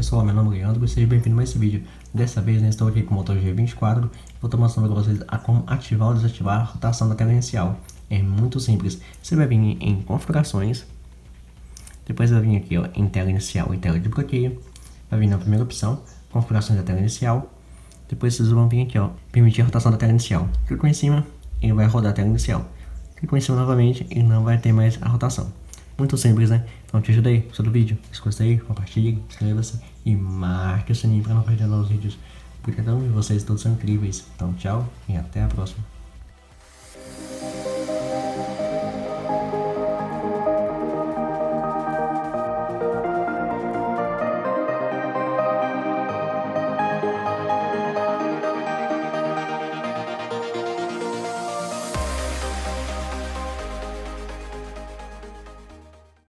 pessoal, meu nome é Leandro e seja bem-vindo a mais esse vídeo. Dessa vez eu estou aqui com o Moto G24 e vou estar mostrando para vocês a como ativar ou desativar a rotação da tela inicial. É muito simples, você vai vir em configurações, depois vai vir aqui ó, em tela inicial e tela de bloqueio, vai vir na primeira opção, configurações da tela inicial, depois vocês vão vir aqui ó, permitir a rotação da tela inicial. Clicou em cima, ele vai rodar a tela inicial. Clicou em cima novamente, ele não vai ter mais a rotação. Muito simples, né? Então te ajudei, gostou do vídeo? Se gostei, compartilhe, inscreva-se e marque o sininho para não perder novos vídeos. Porque cada um de vocês todos são incríveis. Então tchau e até a próxima.